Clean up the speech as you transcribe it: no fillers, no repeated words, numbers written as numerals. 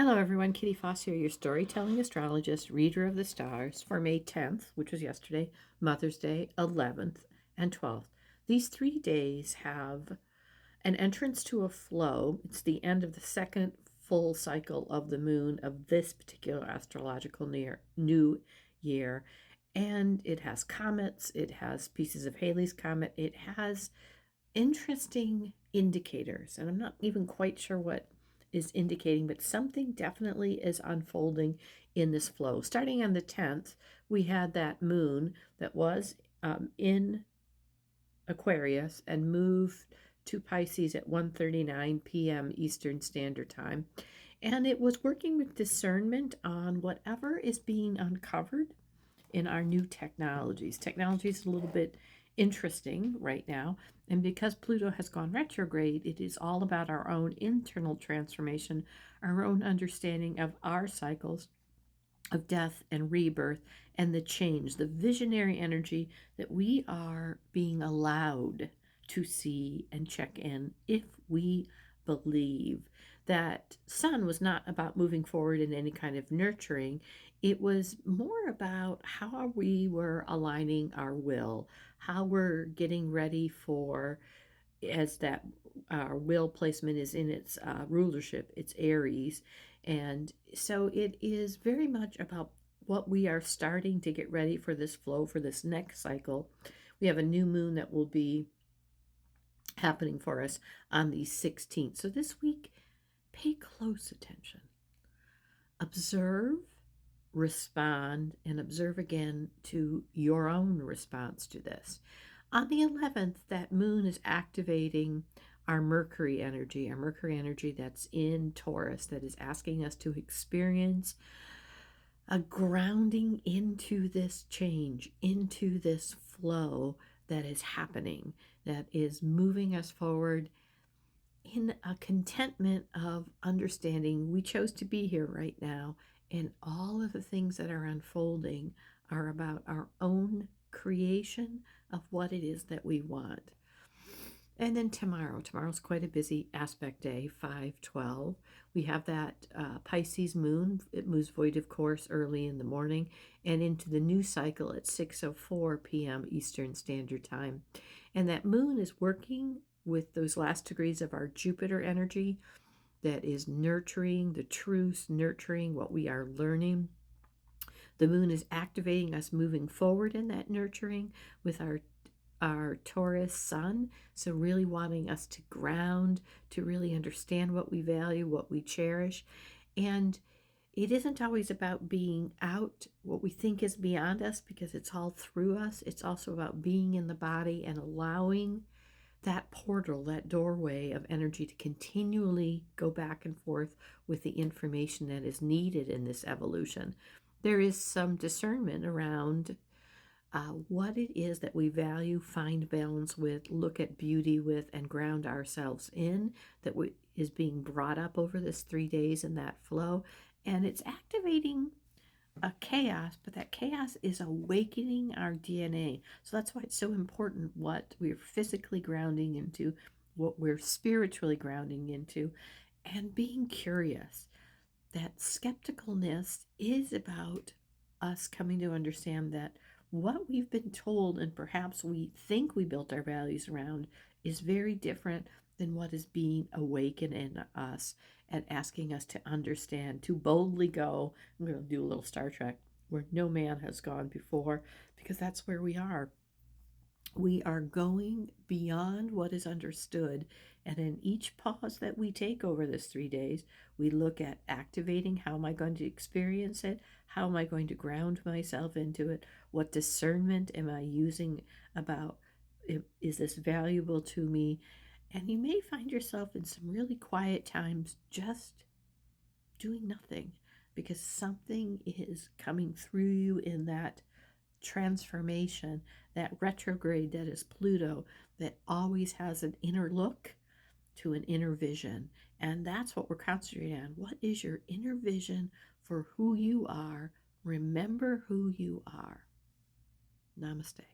Hello, everyone. Kitty Foss here, your storytelling astrologist, reader of the stars for May 10th, which was yesterday, Mother's Day, 11th, and 12th. These 3 days have an entrance to a flow. It's the end of the second full cycle of the moon of this particular astrological new year. And it has comets, it has pieces of Halley's Comet, it has interesting indicators. And I'm not even quite sure what is indicating, but something definitely is unfolding in this flow. Starting on the 10th, we had that moon that was in Aquarius and moved to Pisces at 1:39 p.m. Eastern Standard Time. And it was working with discernment on whatever is being uncovered in our new technologies. Technology is a little bit interesting right now, and because Pluto has gone retrograde, it is all about our own internal transformation, our own understanding of our cycles of death and rebirth and the change, the visionary energy that we are being allowed to see and check in if we believe that sun was not about moving forward in any kind of nurturing. It was more about how we were aligning our will, how we're getting ready for, as that our will placement is in its rulership, it's Aries. And so it is very much about what we are starting to get ready for this flow, for this next cycle. We have a new moon that will be happening for us on the 16th. So this week, pay close attention. Observe, respond, and observe again to your own response to this. On the 11th, that moon is activating our Mercury energy that's in Taurus, that is asking us to experience a grounding into this change, into this flow that is happening, that is moving us forward in a contentment of understanding we chose to be here right now, and all of the things that are unfolding are about our own creation of what it is that we want. And then tomorrow's quite a busy aspect day, 5/12. We have that Pisces moon. It moves void of course early in the morning and into the new cycle at 6:04 p.m. Eastern Standard Time. And that moon is working with those last degrees of our Jupiter energy that is nurturing the truth, nurturing what we are learning. The moon is activating us moving forward in that nurturing with our Taurus sun. So really wanting us to ground, to really understand what we value, what we cherish. And it isn't always about being out what we think is beyond us, because it's all through us. It's also about being in the body and allowing that portal, that doorway of energy to continually go back and forth with the information that is needed in this evolution. There is some discernment around what it is that we value, find balance with, look at beauty with, and ground ourselves in, that is being brought up over this 3 days in that flow. And it's activating a chaos, but that chaos is awakening our DNA. So that's why it's so important what we're physically grounding into, what we're spiritually grounding into, and being curious. That skepticalness is about us coming to understand that what we've been told and perhaps we think we built our values around is very different than what is being awakened in us and asking us to understand, to boldly go. I'm going to do a little Star Trek where no man has gone before, because that's where we are. We are going beyond what is understood. And in each pause that we take over this 3 days, we look at activating, how am I going to experience it? How am I going to ground myself into it? What discernment am I using about, is this valuable to me? And you may find yourself in some really quiet times just doing nothing, because something is coming through you in that transformation, that retrograde that is Pluto, that always has an inner look to an inner vision. And that's what we're concentrating on. What is your inner vision for who you are? Remember who you are. Namaste.